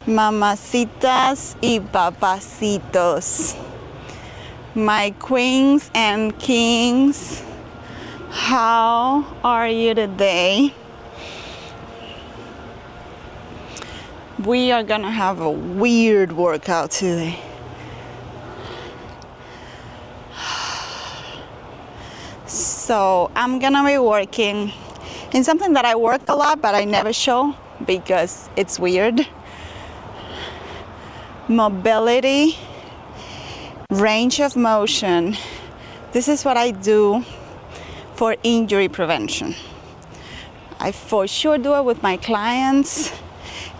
Mamacitas y papacitos, my queens and kings, how are you today? We are gonna have a weird workout today. So I'm gonna be working in something that I work a lot but I never show because it's weird. Mobility, range of motion. This is what I do for injury prevention. I for sure do it with my clients,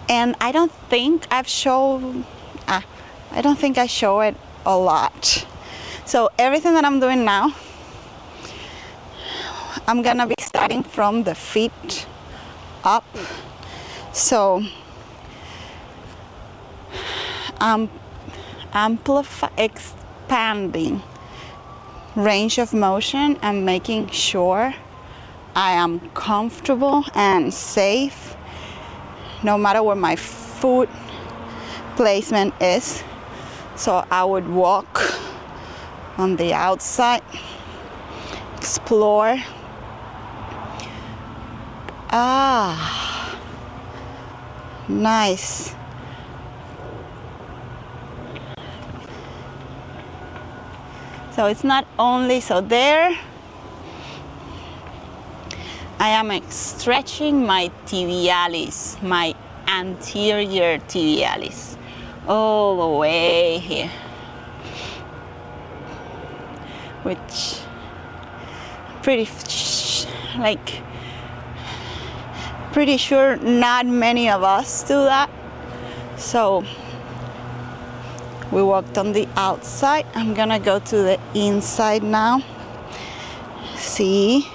and I don't think I show it a lot. So everything that I'm doing now, I'm gonna be starting from the feet up. So expanding range of motion and making sure I am comfortable and safe no matter where my foot placement is. So I would walk on the outside, explore. Nice. So it's not only, so there I am stretching my tibialis, my anterior tibialis, all the way here, which pretty sure not many of us do that. So we walked on the outside. I'm gonna go to the inside now. See,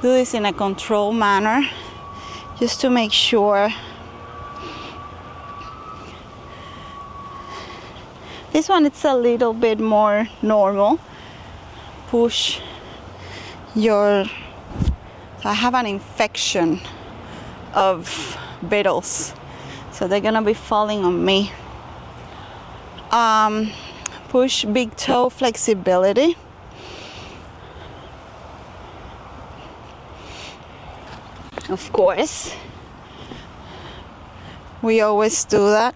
do this in a controlled manner just to make sure. This one, it's a little bit more normal. Push your, I have an infection of beetles, so they're gonna be falling on me. Push big toe flexibility. Of course, we always do that.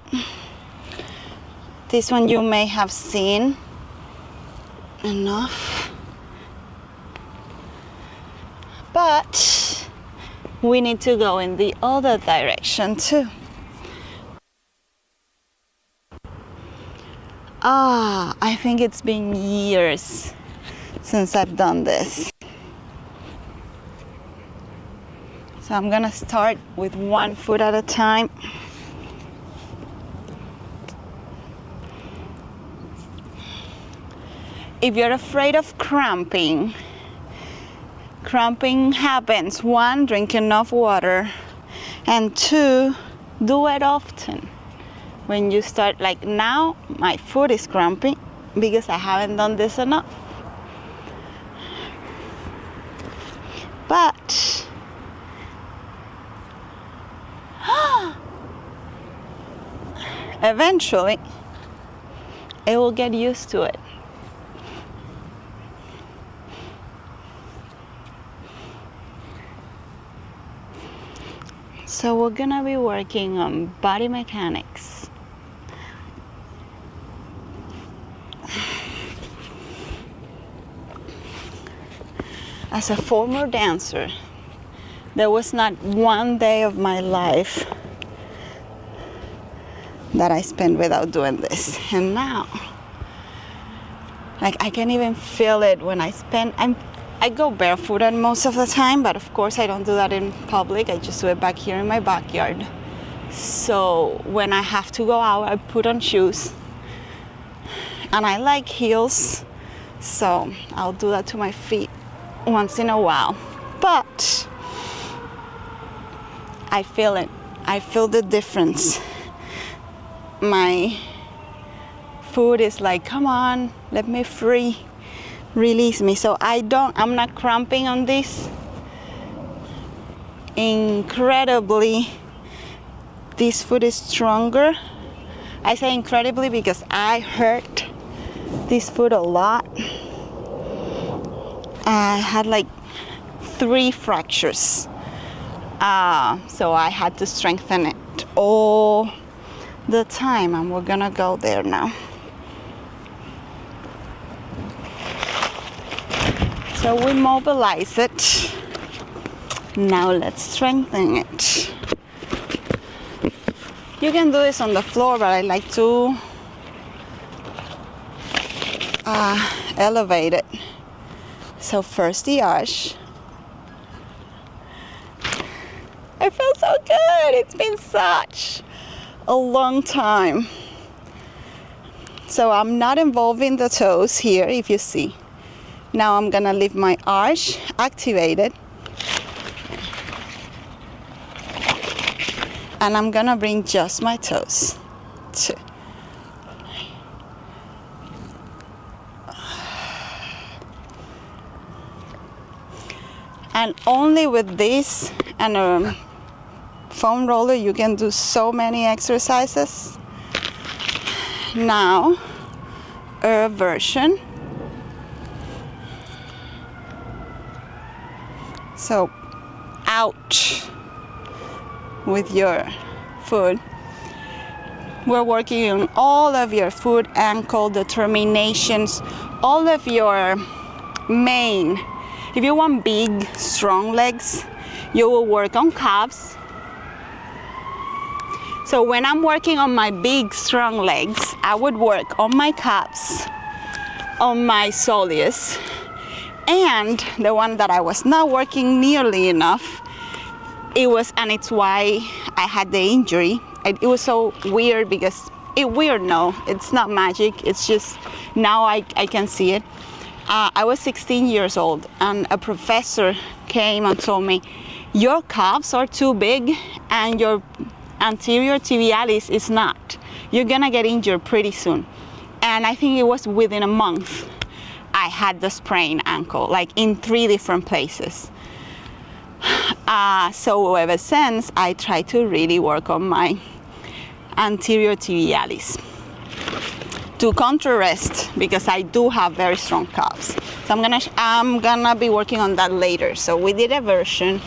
This one you may have seen enough, but we need to go in the other direction too. I think it's been years since I've done this. So I'm gonna start with one foot at a time. If you're afraid of cramping happens, one, drink enough water, and two, do it often. When you start, like now, my foot is cramping because I haven't done this enough. But eventually, it will get used to it. So we're gonna be working on body mechanics. As a former dancer, there was not one day of my life that I spent without doing this. And now, like, I can't even feel it when I go barefooted most of the time, but of course I don't do that in public. I just do it back here in my backyard. So when I have to go out, I put on shoes. And I like heels, so I'll do that to my feet once in a while. But I feel it. I feel the difference. My foot is like, come on, let me free. Release me. So I'm not cramping on this incredibly this foot is stronger. I say incredibly because I hurt this foot a lot. I had like 3 fractures. So I had to strengthen it all the time, and we're gonna go there now. So we mobilize it. Now let's strengthen it. You can do this on the floor, but I like to elevate it. So first the arch. It feels so good. It's been such a long time. So I'm not involving the toes here, if you see. Now I'm gonna leave my arch activated. And I'm gonna bring just my toes. 2. And only with this and a foam roller you can do so many exercises. Now, reversion. So, out with your foot. We're working on all of your foot, ankle determinations, all of your main. If you want big, strong legs, you will work on calves. So when I'm working on my big, strong legs, I would work on my calves, on my soleus, and the one that I was not working nearly enough, and it's why I had the injury. It was so weird because, no, it's not magic, it's just, now I can see it. I was 16 years old and a professor came and told me, your calves are too big and your anterior tibialis is not. You're gonna get injured pretty soon. And I think it was within a month I had the sprained ankle, like in 3 different places. So ever since, I try to really work on my anterior tibialis to contrast, because I do have very strong calves. So I'm gonna be working on that later. So we did eversion.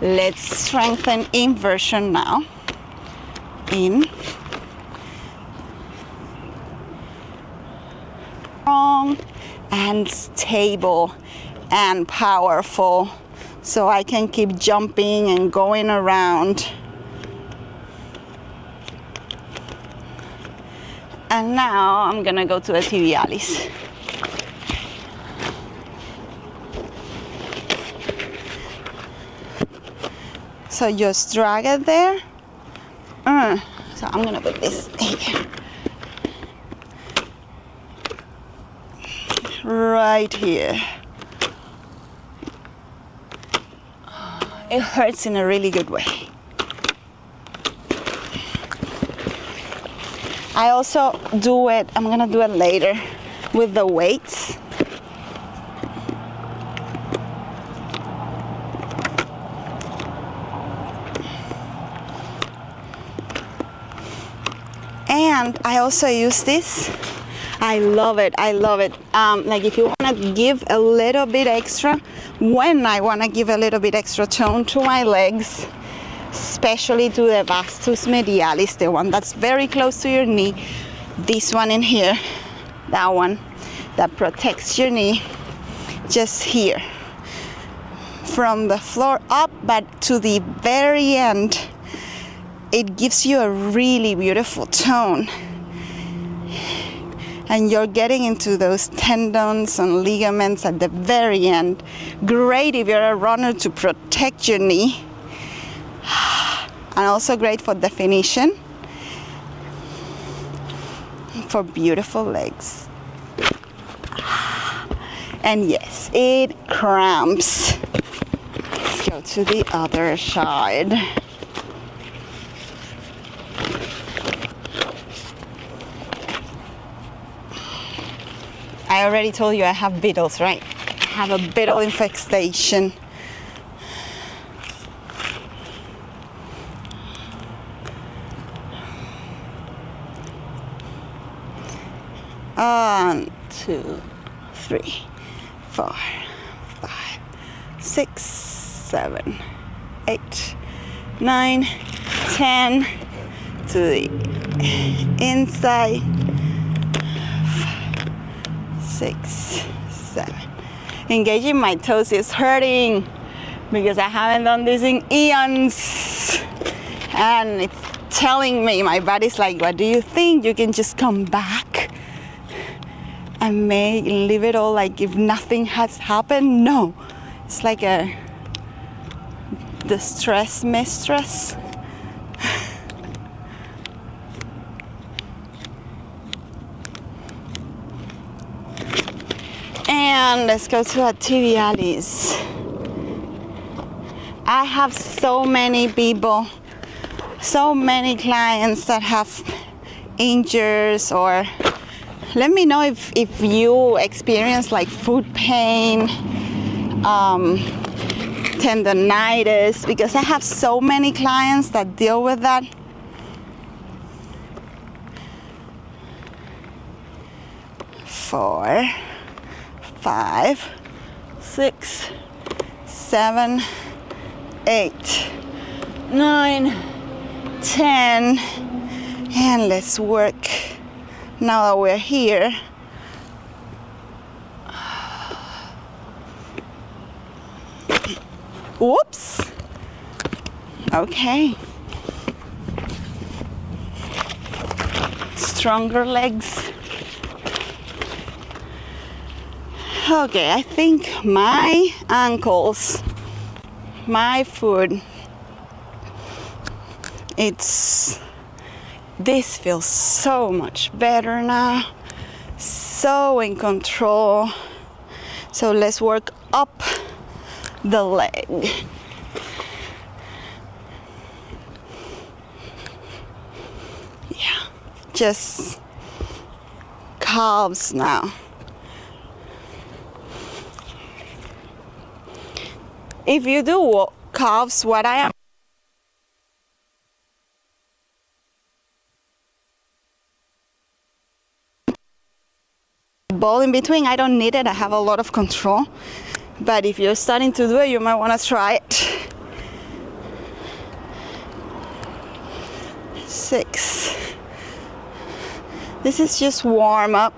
Let's strengthen inversion now. In. Strong and stable and powerful, so I can keep jumping and going around. And now I'm gonna go to the tibialis. So just drag it there. So I'm gonna put this here. Right here. It hurts in a really good way. I also do it, I'm gonna do it later with the weights. And I also use this. I love it, I love it. Like if you wanna give a little bit extra, when I wanna give a little bit extra tone to my legs, especially to the vastus medialis, the one that's very close to your knee, this one in here, that one that protects your knee, just here. From the floor up, but to the very end, it gives you a really beautiful tone. And you're getting into those tendons and ligaments at the very end. Great if you're a runner to protect your knee. And also great for definition. For beautiful legs. And yes, it cramps. Let's go to the other side. I already told you I have beetles, right? I have a beetle infestation. 1, 2, 3, 4, 5, 6, 7, 8, 9, 10 to the inside. 5, 6, 7. Engaging my toes is hurting because I haven't done this in eons, and it's telling me, my body's like, what do you think? You can just come back and leave it all like if nothing has happened? No, it's like the stress mistress. And let's go to activities. I have so many people, so many clients that have injuries, or let me know if you experience like foot pain, tendonitis, because I have so many clients that deal with that. Four, 5, 6, 7, 8, 9, 10, and let's work now that we're here. Whoops. Okay. Stronger legs. Okay, I think my ankles, my foot, this feels so much better now, so in control. So let's work up the leg. Yeah, just calves now. If you do calves, what I am ball in between, I don't need it. I have a lot of control. But if you're starting to do it, you might want to try it. 6. This is just warm up.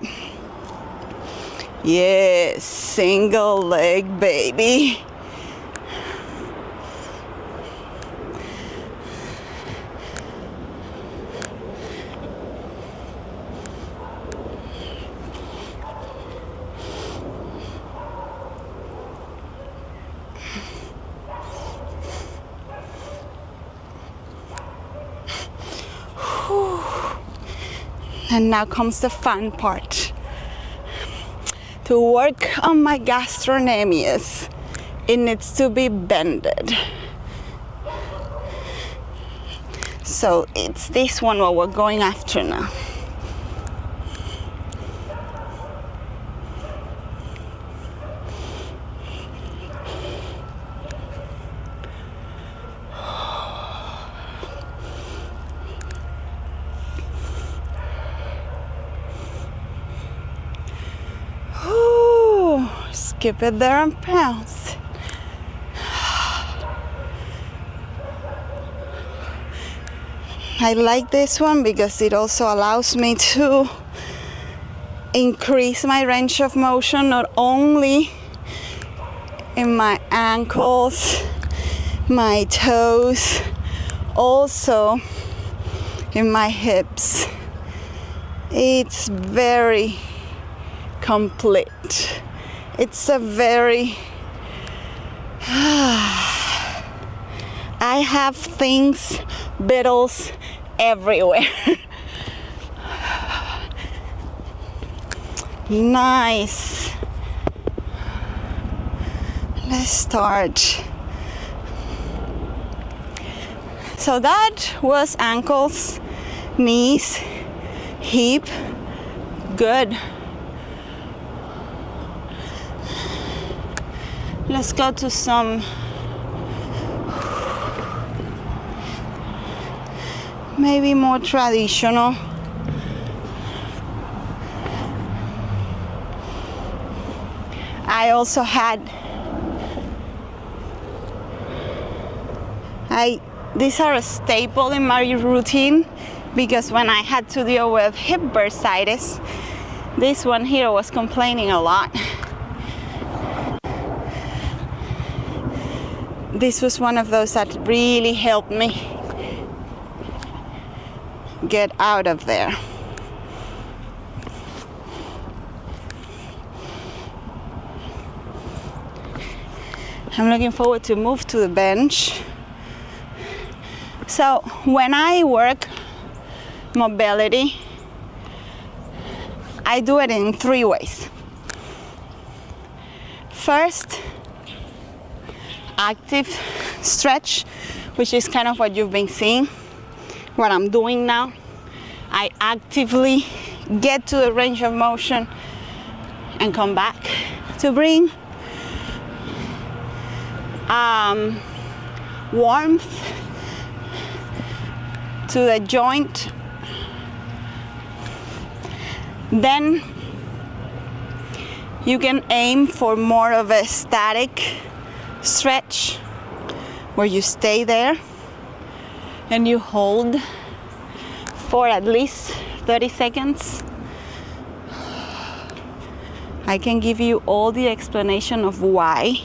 Yes, single leg, baby. And now comes the fun part. To work on my gastrocnemius, it needs to be bended. So it's this one what we're going after now. Keep it there and pounce. I like this one because it also allows me to increase my range of motion, not only in my ankles, my toes, also in my hips. It's very complete. It's a very I have things, beetles everywhere. Nice. Let's start. So that was ankles, knees, hip. Good. Let's go to some maybe more traditional. I also had, these are a staple in my routine, because when I had to deal with hip bursitis, this one here was complaining a lot. This was one of those that really helped me get out of there. I'm looking forward to move to the bench. So when I work mobility, I do it in 3 ways. First, active stretch, which is kind of what you've been seeing, what I'm doing now. I actively get to the range of motion and come back to bring warmth to the joint. Then you can aim for more of a static stretch where you stay there and you hold for at least 30 seconds. I can give you all the explanation of why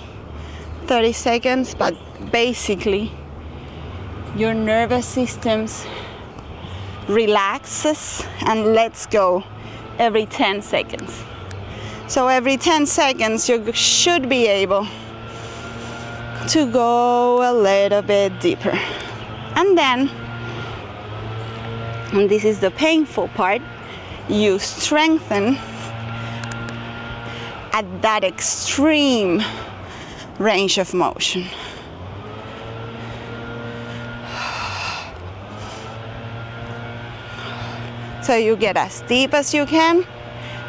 30 seconds, but basically your nervous system relaxes and lets go every 10 seconds. So every 10 seconds you should be able to go a little bit deeper. And then, and this is the painful part, you strengthen at that extreme range of motion. So you get as deep as you can,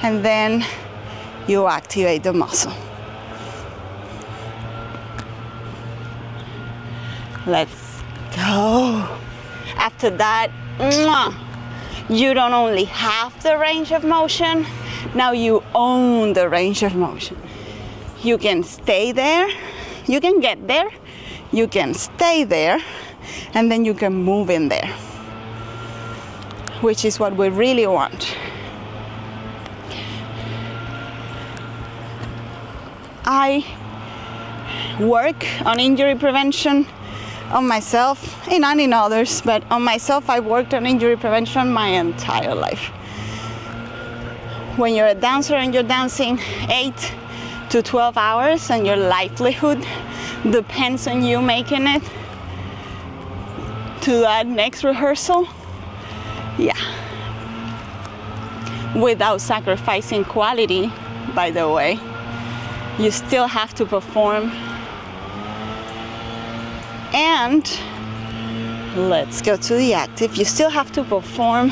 and then you activate the muscle. Let's go. After that, you don't only have the range of motion, now you own the range of motion. You can stay there, you can get there, you can stay there, and then you can move in there, which is what we really want. I work on injury prevention on myself and in others, but on myself I worked on injury prevention my entire life. When you're a dancer and you're dancing 8 to 12 hours and your livelihood depends on you making it to that next rehearsal, yeah, without sacrificing quality, by the way, you still have to perform. And let's go to the active. You still have to perform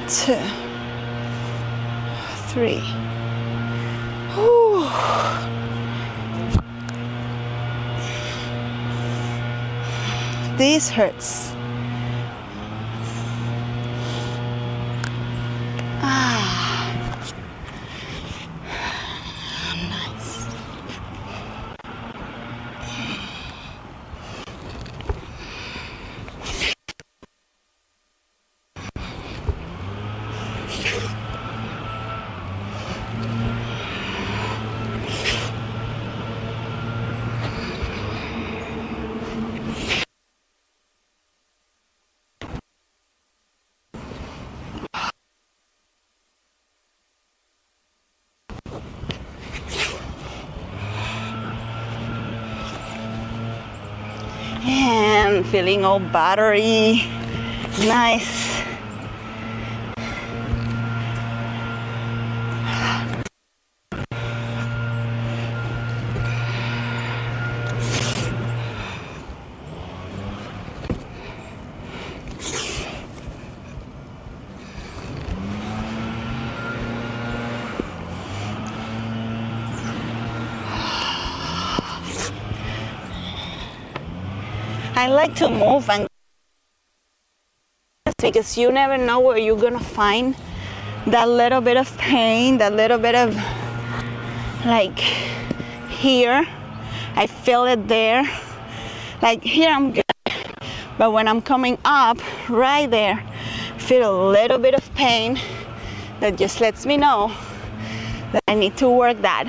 2, 3. Whew. This hurts. Nice. And feeling all battery, nice. I like to move and because you never know where you're gonna find that little bit of pain, that little bit of like here, I feel it there. Like here I'm good, but when I'm coming up right there, feel a little bit of pain that just lets me know that I need to work that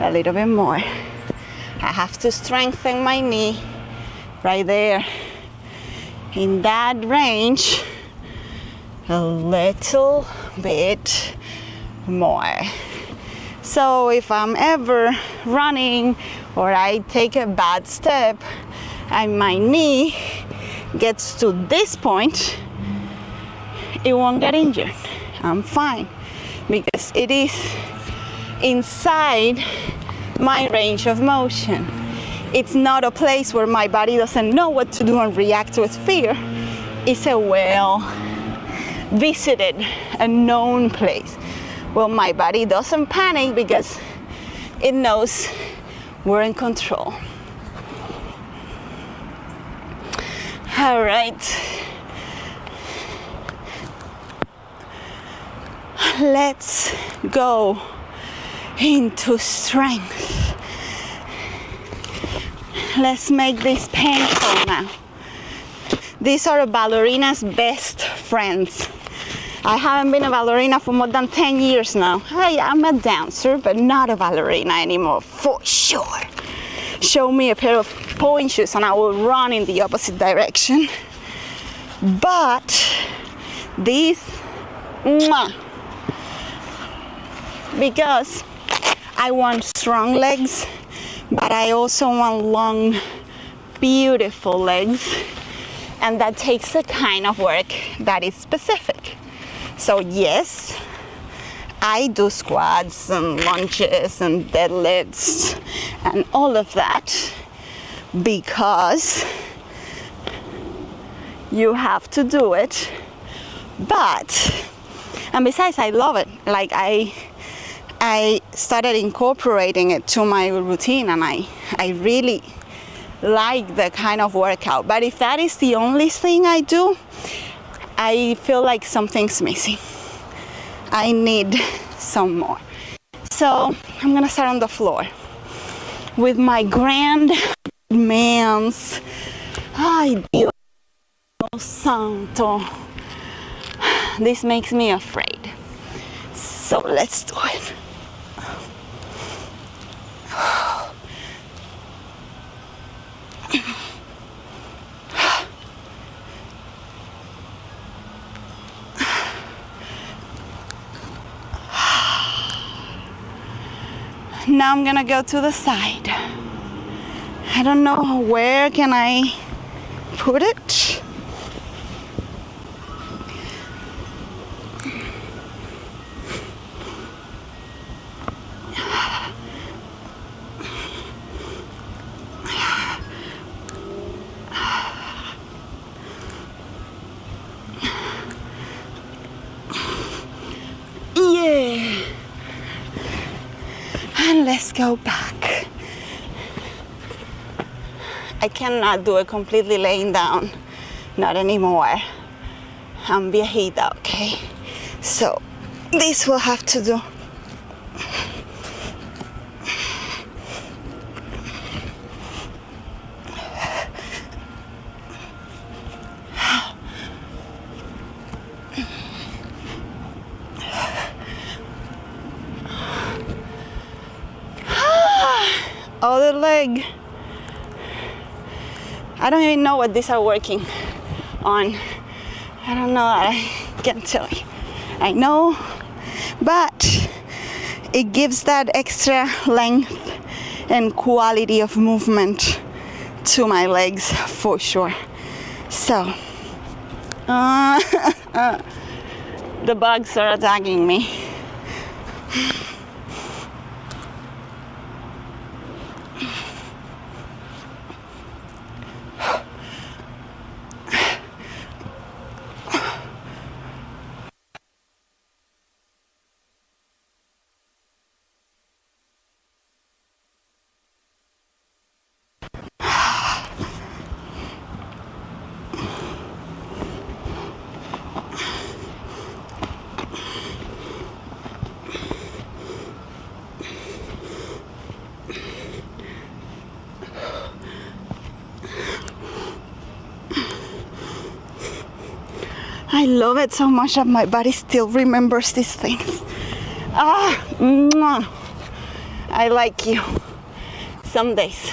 a little bit more. I have to strengthen my knee right there in that range a little bit more. So if I'm ever running or I take a bad step and my knee gets to this point, it won't get injured. I'm fine because it is inside my range of motion. It's not a place where my body doesn't know what to do and react with fear. It's a well visited, a known place. Well, my body doesn't panic because it knows we're in control. All right. Let's go into strength. Let's make this painful now. These are a ballerina's best friends. I haven't been a ballerina for more than 10 years now. I'm a dancer, but not a ballerina anymore, for sure. Show me a pair of point shoes and I will run in the opposite direction. But these, because I want strong legs, but I also want long, beautiful legs. And that takes a kind of work that is specific. So yes, I do squats and lunges and deadlifts and all of that because you have to do it. And besides, I love it. Like I started incorporating it to my routine, and I really like the kind of workout. But if that is the only thing I do, I feel like something's missing. I need some more. So I'm gonna start on the floor with my grand man's, ay Dios santo, this makes me afraid. So let's do it. Now I'm gonna go to the side. I don't know where can I put it. Yeah. And let's go back. I cannot do it completely laying down. Not anymore. I'm viejita, okay? So this will have to do. Other leg. I don't even know what these are working on. I don't know. I can't tell you. I know, but it gives that extra length and quality of movement to my legs for sure. So, the bugs are attacking me. I love it so much that my body still remembers these things. Mwah. I like you. Some days.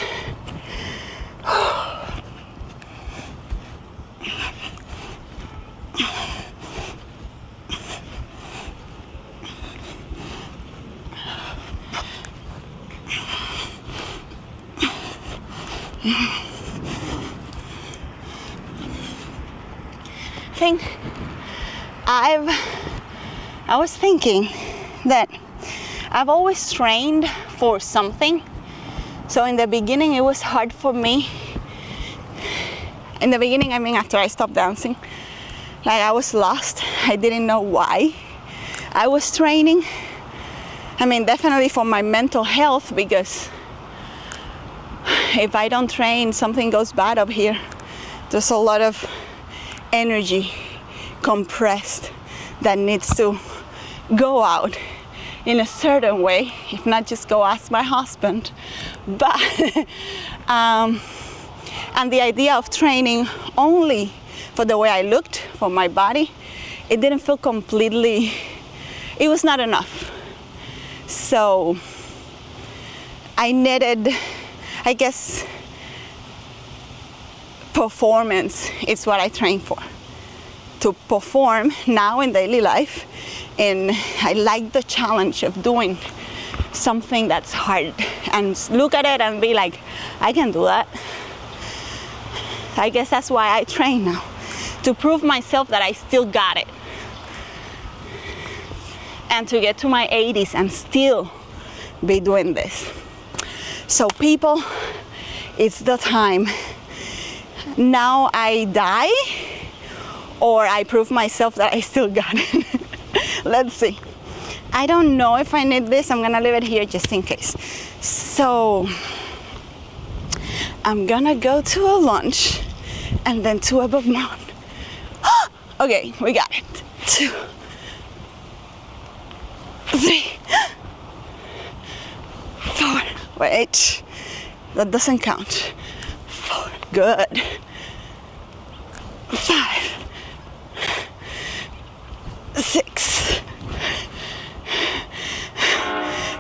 I was thinking that I've always trained for something. So in the beginning it was hard for me. In the beginning, I mean after I stopped dancing, like I was lost. I didn't know why I was training. I mean, definitely for my mental health, because if I don't train, something goes bad up here. There's a lot of energy compressed that needs to go out in a certain way. If not, just go ask my husband. But and the idea of training only for the way I looked, for my body, it didn't feel completely, it was not enough. So I needed, I guess, performance is what I train for. To perform now in daily life, and I like the challenge of doing something that's hard and look at it and be like, I can do that. I guess that's why I train now, to prove myself that I still got it, and to get to my 80s and still be doing this. So people, it's the time. Now I die, or I prove myself that I still got it. Let's see. I don't know if I need this. I'm gonna leave it here just in case. So I'm gonna go to a lunch and then to a above mountain. Okay, we got it. 2, 3, 4. Wait, that doesn't count. 4, good. 5, 6.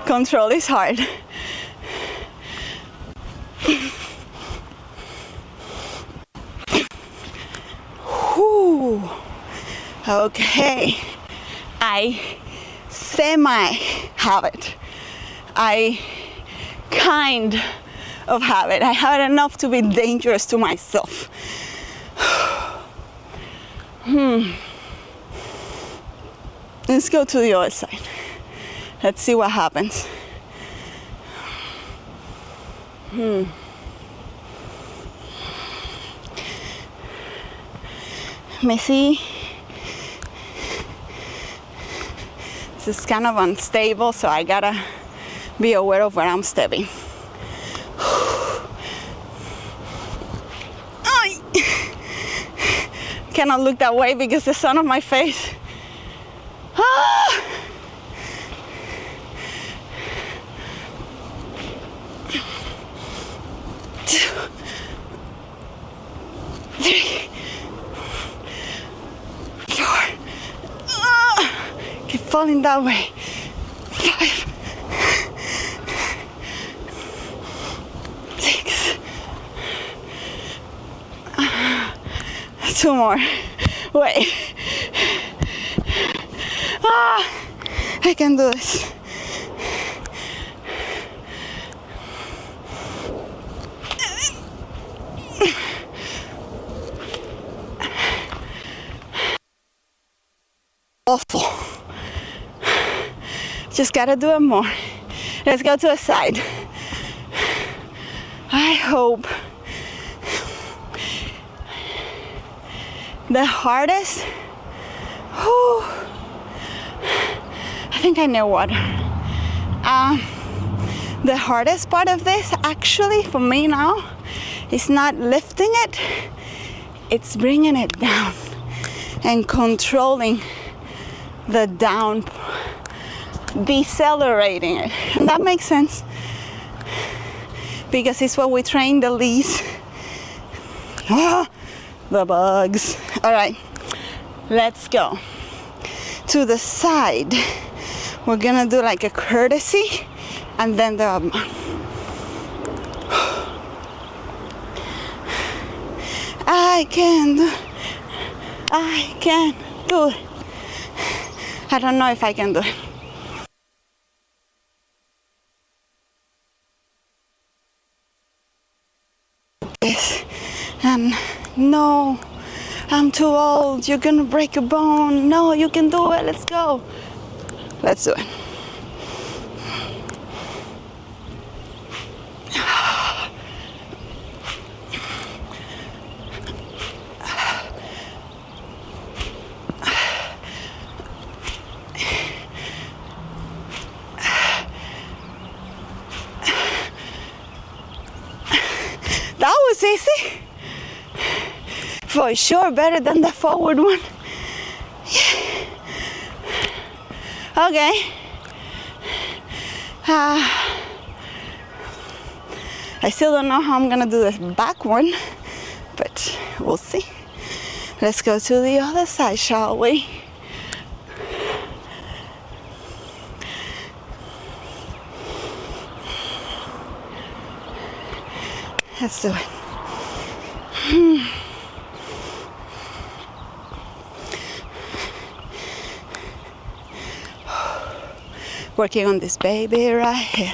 Control is hard. Whew. Okay, I semi-have it. I kind of have it. I have it enough to be dangerous to myself. Let's go to the other side. Let's see what happens. Let me see. This is kind of unstable, so I gotta be aware of where I'm stepping. Cannot look that way because the sun on my face. Ah! 2, 3, 4. Keep falling that way. 5, 6. 2 more. Wait. I can do this. Awful. Just gotta do it more. Let's go to the side. I hope the hardest, I think I know water. The hardest part of this actually for me now is not lifting it, it's bringing it down and controlling the down, decelerating it. And that makes sense because it's what we train the least. The bugs. All right, Let's go. To the side. We're gonna do like a courtesy and then the I can do it. I don't know if I can do it. Yes. And no, I'm too old. You're gonna break a bone. No, you can do it. Let's go. Let's do it. That was easy. For sure, better than the forward one. Yeah. Okay. I still don't know how I'm gonna do this back one, but we'll see. Let's go to the other side, shall we? Let's do it. Working on this baby right here.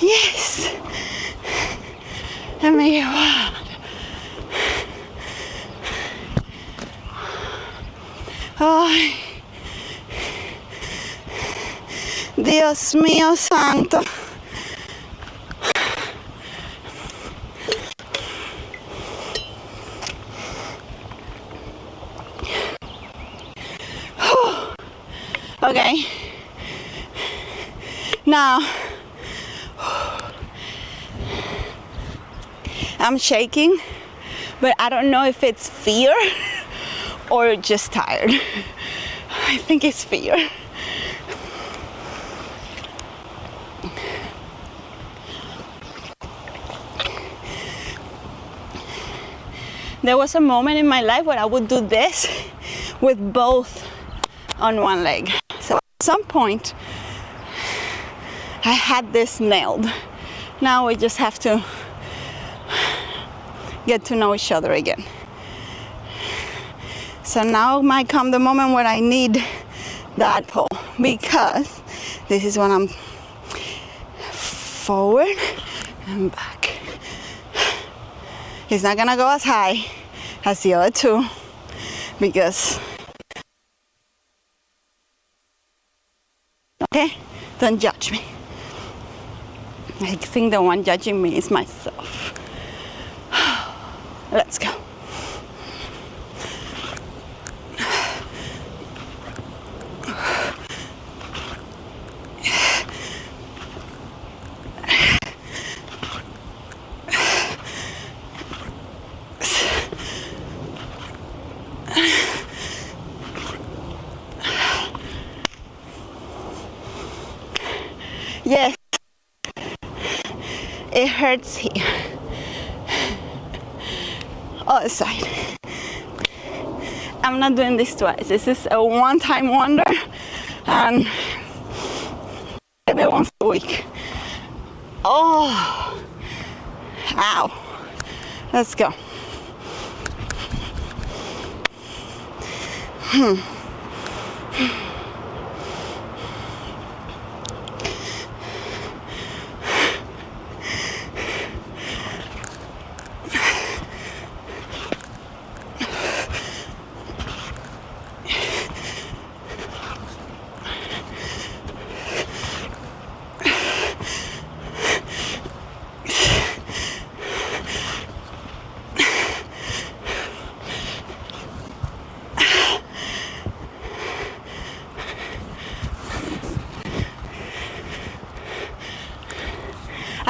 Yes. Let me get wild. Ay, Dios mío santo. Okay. Now, I'm shaking, but I don't know if it's fear or just tired. I think it's fear. There was a moment in my life where I would do this with both on one leg. So at some point, I had this nailed. Now we just have to get to know each other again. So now might come the moment where I need that pole, because this is when I'm forward and back. It's not gonna go as high as the other two, because, okay, don't judge me. I think the one judging me is myself. Let's go. Yes, it hurts here. Other side. I'm not doing this twice. This is a one-time wonder, and maybe once a week. Oh, ow. Let's go.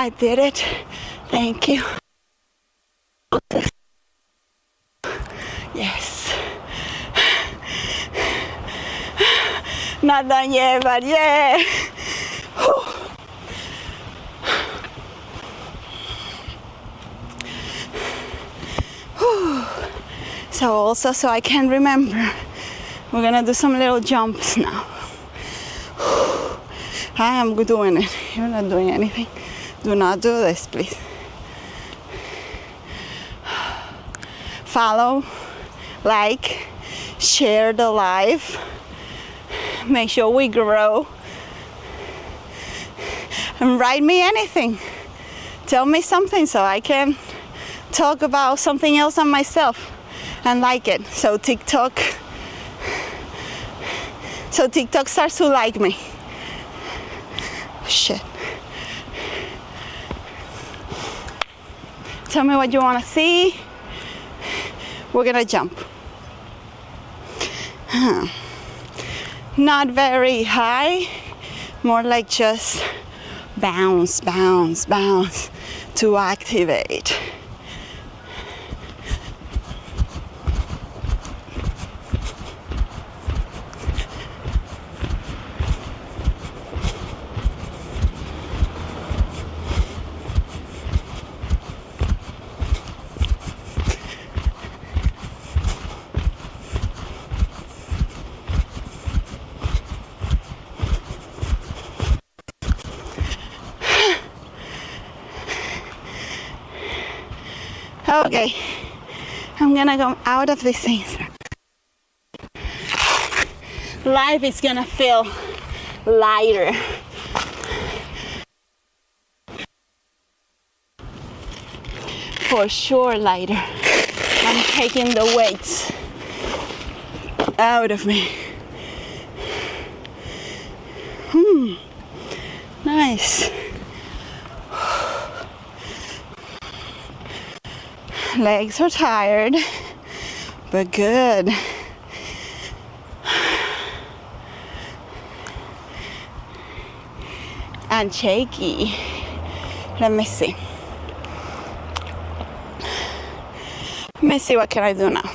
I did it. Thank you. Yes. Not done yet, but yeah. So also, so I can remember, we're gonna do some little jumps now. I am doing it. You're not doing anything. Do not do this, please. Follow, like, share the live. Make sure we grow. And write me anything. Tell me something so I can talk about something else on myself and like it. So TikTok starts to like me. Shit. Tell me what you want to see. We're gonna jump. Not very high, more like just bounce, bounce, bounce to activate. Okay, I'm gonna go out of this thing. Life is gonna feel lighter. For sure lighter. I'm taking the weights out of me. Nice. Legs are tired, but good. And shaky. Let me see. Let me see, what can I do now?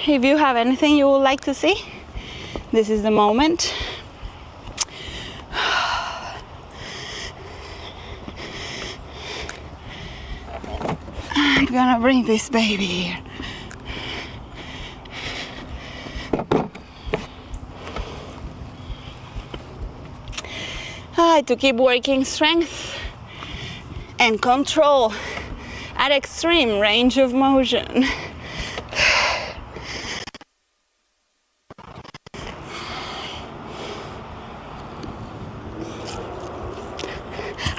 If you have anything you would like to see, this is the moment. I'm gonna bring this baby here. To keep working strength and control at extreme range of motion.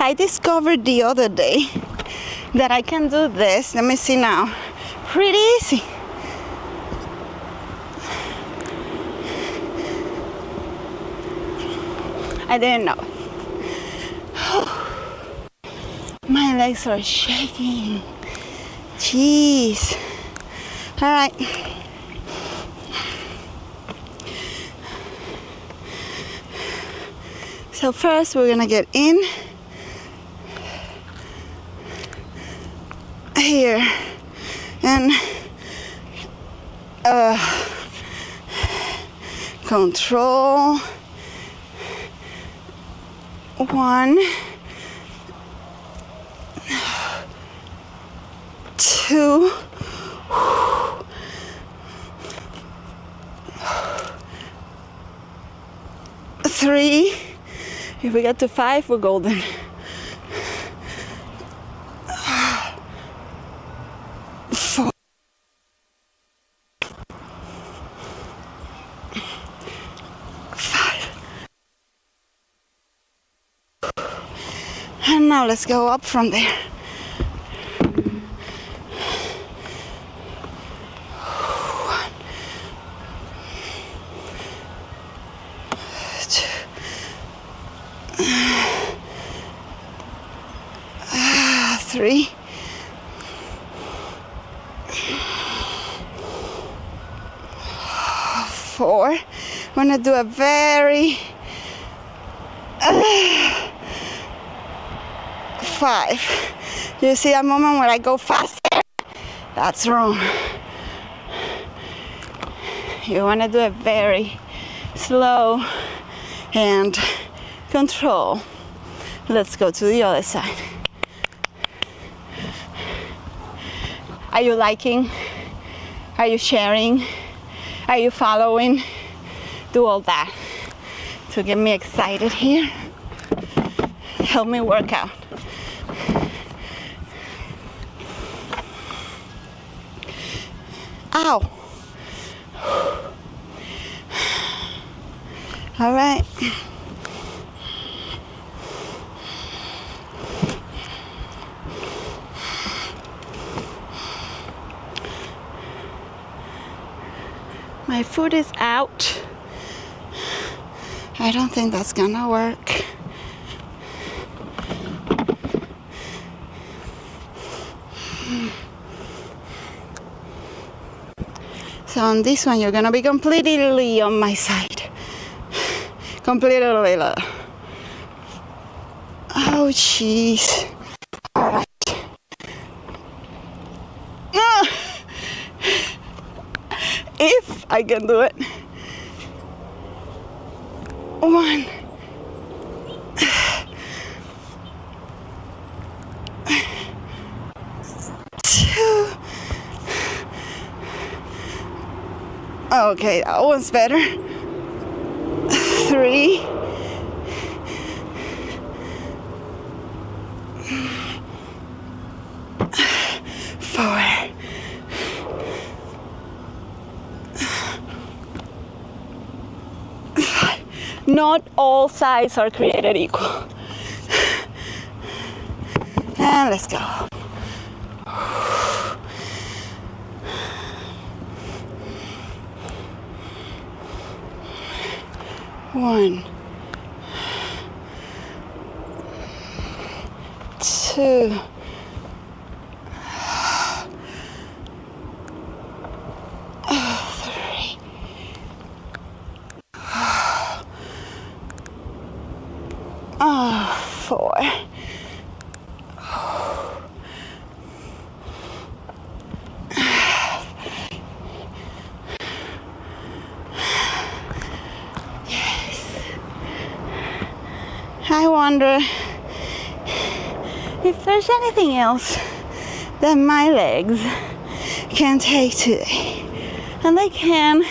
I discovered the other day that I can do this, let me see now, pretty easy. I didn't know. My legs are shaking. Jeez. All right. So first we're gonna get in here and control. 1, 2, 3. If we get to 5, we're golden. 4. 5. And now let's go up from there. 1, 2, 3. 4. I'm gonna do a very 5. You see that moment where I go faster? That's wrong. You want to do it very slow and control. Let's go to the other side. Are you liking? Are you sharing? Are you following? Do all that to get me excited here. Help me work out. Ow. All right. My foot is out. I don't think that's gonna work. So on this one, you're gonna be completely on my side. Completely. Oh, jeez. All right. If I can do it. 1. 2. Okay, that one's better. 3. 4. Not all sides are created equal. And let's go. 1, 2, 3, 4. I wonder if there's anything else that my legs can take today. And they can,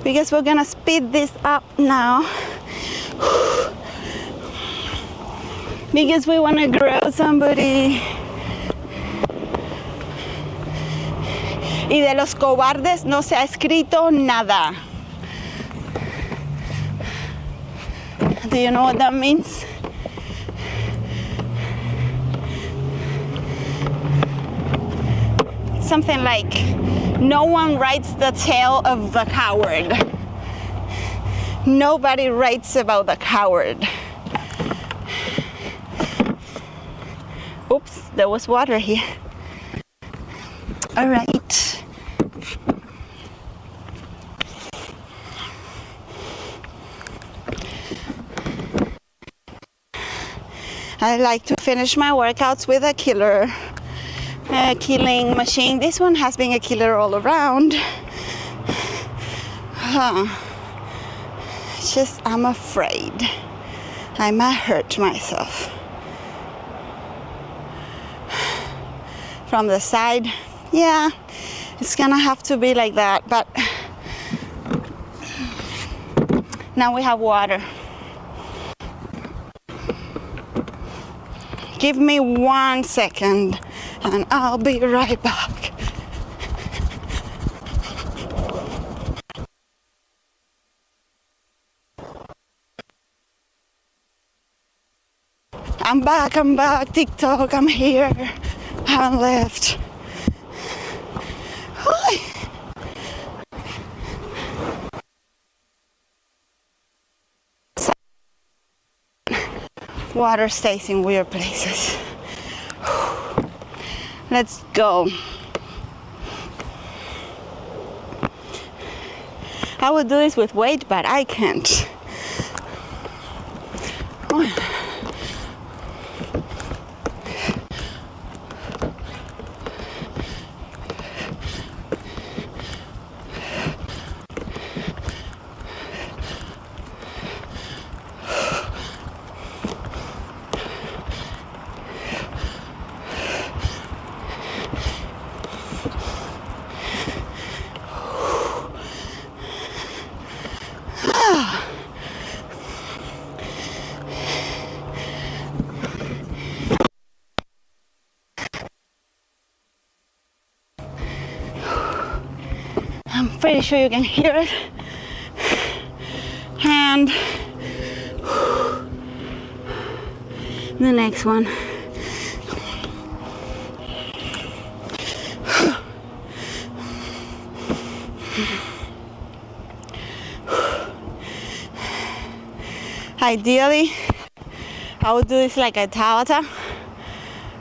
because we're gonna speed this up now. Because we wanna grow somebody. Y de los cobardes no se ha escrito nada. Do you know what that means? Something like, no one writes the tale of the coward. Nobody writes about the coward. Oops, there was water here. All right. I like to finish my workouts with a killing machine. This one has been a killer all around. Just, I'm afraid I might hurt myself. From the side, yeah, it's gonna have to be like that, but now we have water. Give me 1 second and I'll be right back. I'm back, TikTok, I'm here. I haven't left. Water stays in weird places. Let's go. I would do this with weight, but I can't. I'm pretty sure you can hear it. And the next one. Ideally, I would do this like a Tabata.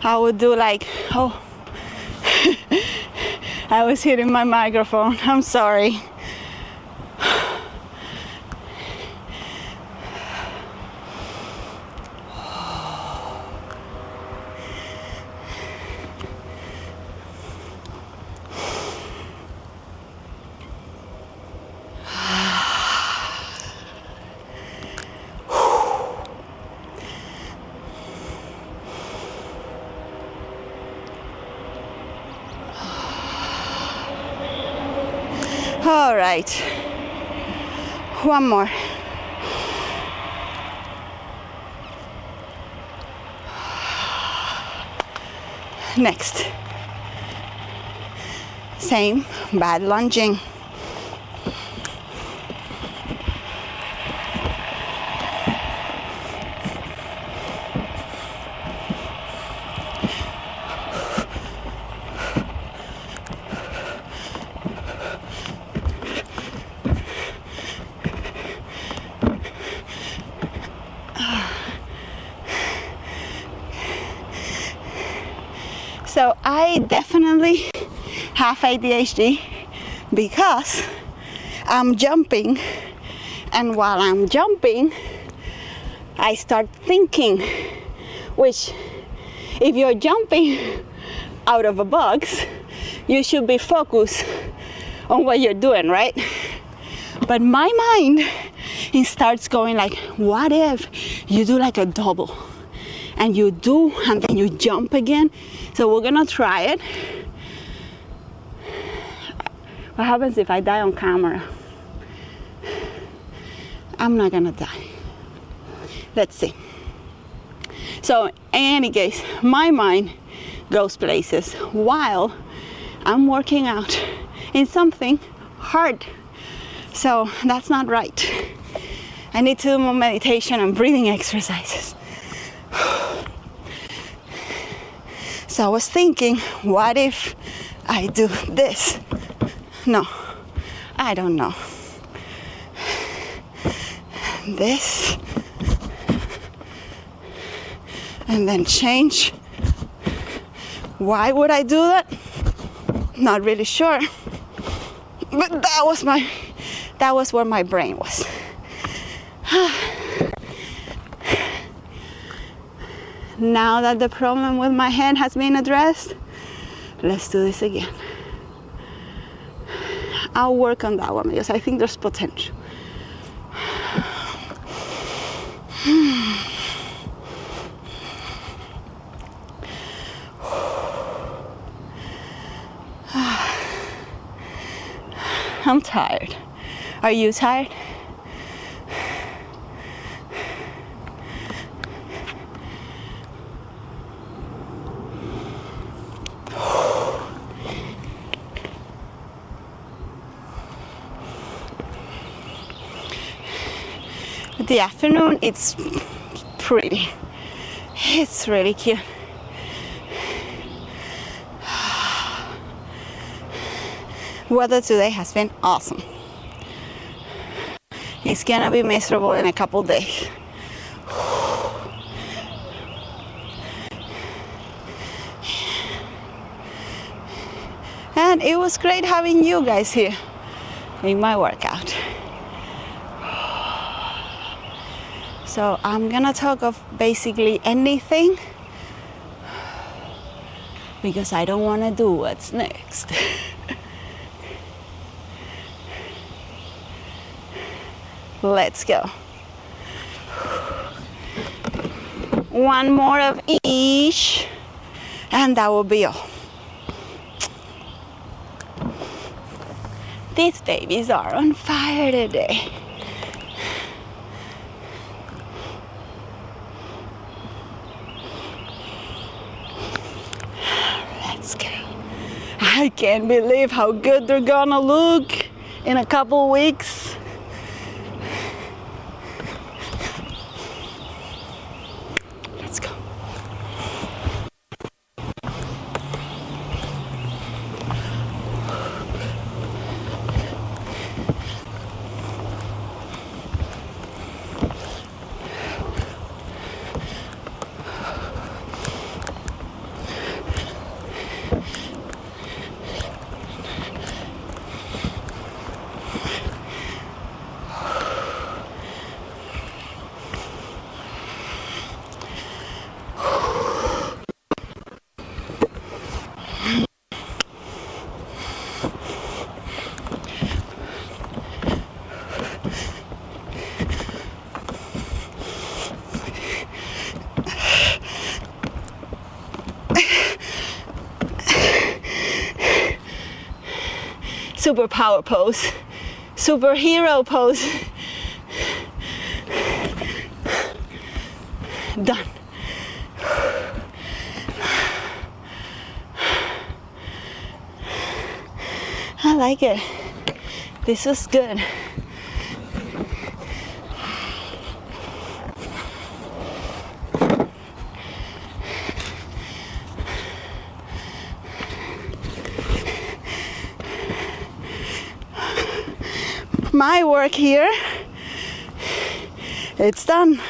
I would do like, oh, I was hitting my microphone. I'm sorry. All right, one more. Next, same, bad lunging. So I definitely have ADHD because I'm jumping, and while I'm jumping, I start thinking, which if you're jumping out of a box, you should be focused on what you're doing, right? But my mind, it starts going like, what if you do like a double? And you do, and then you jump again. So we're gonna try it. What happens if I die on camera? I'm not gonna die. Let's see. So in any case, my mind goes places while I'm working out in something hard. So that's not right. I need to do more meditation and breathing exercises. So I was thinking, what if I do this? No, I don't know. This, and then change. Why would I do that? Not really sure. But that was where my brain was. Now that the problem with my head has been addressed, let's do this again. I'll work on that one because I think there's potential. I'm tired. Are you tired? The afternoon, it's pretty. It's really cute. Weather today has been awesome. It's gonna be miserable in a couple days. And it was great having you guys here. in my workout. So I'm gonna talk of basically anything because I don't want to do what's next. Let's go. One more of each, and that will be all. These babies are on fire today. Let's go. I can't believe how good they're gonna look in a couple weeks. Let's go. Superpower pose, superhero pose. Done. I like it. This was good. My work here, it's done.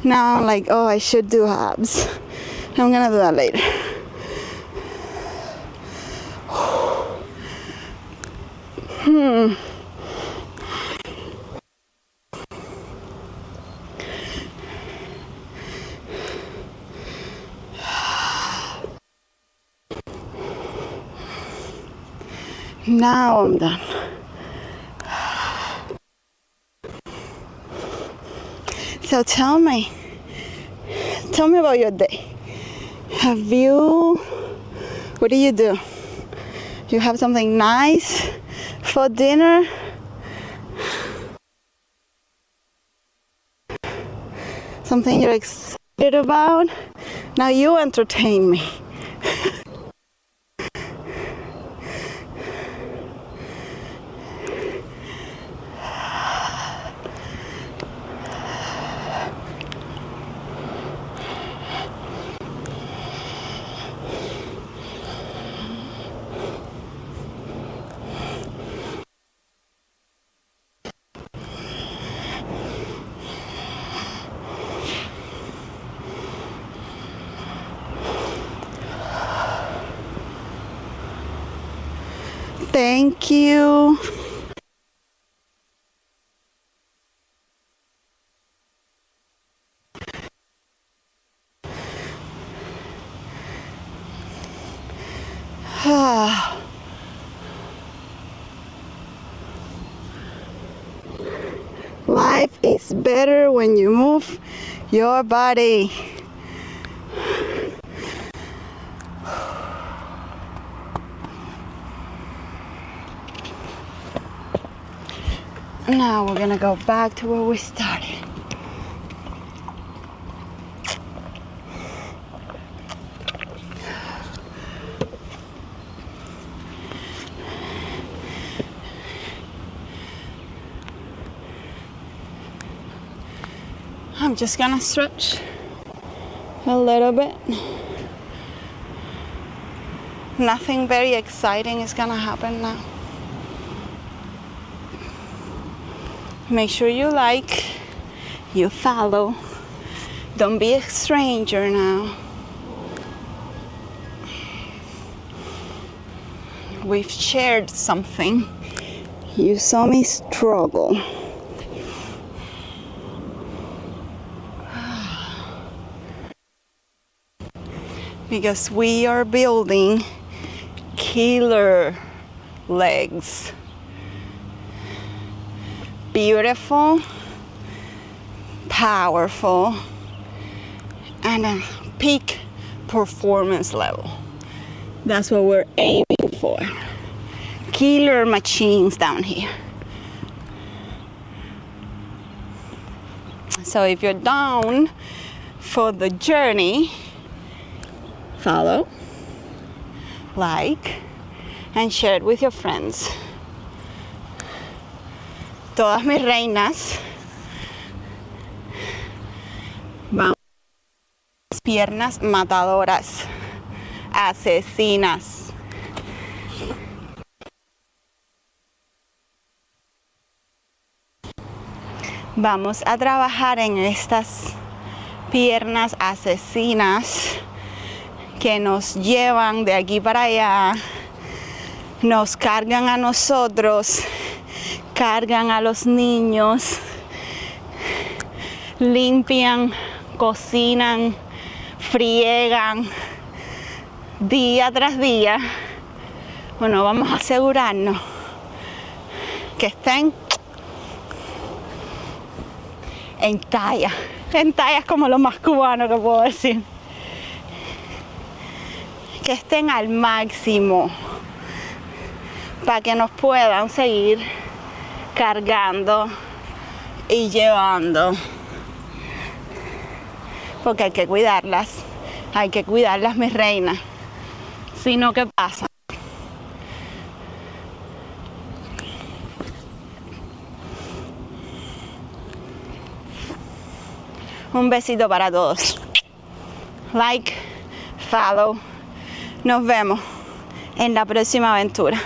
Now I'm like, oh, I should do abs. I'm gonna do that later. Now I'm done. So tell me about your day. What do? You have something nice for dinner? Something you're excited about? Now you entertain me. Thank you. Life is better when you move your body. Now we're gonna go back to where we started. I'm just gonna stretch a little bit. Nothing very exciting is gonna happen now. Make sure you like You follow. Don't be a stranger now. We've shared something. You saw me struggle. Because we are building killer legs. Beautiful, powerful, and a peak performance level. That's what we're aiming for. Killer machines down here. So if you're down for the journey, follow, like, and share it with your friends. Todas mis reinas, vamos, piernas matadoras, asesinas. Vamos a trabajar en estas piernas asesinas que nos llevan de aquí para allá, nos cargan a nosotros, cargan a los niños, limpian, cocinan, friegan día tras día. Bueno, vamos a asegurarnos que estén en talla. En talla es como lo más cubano que puedo decir. Que estén al máximo para que nos puedan seguir cargando y llevando, porque hay que cuidarlas, mis reinas. Si no, ¿qué pasa? Un besito para todos. Like, follow. Nos vemos en la próxima aventura.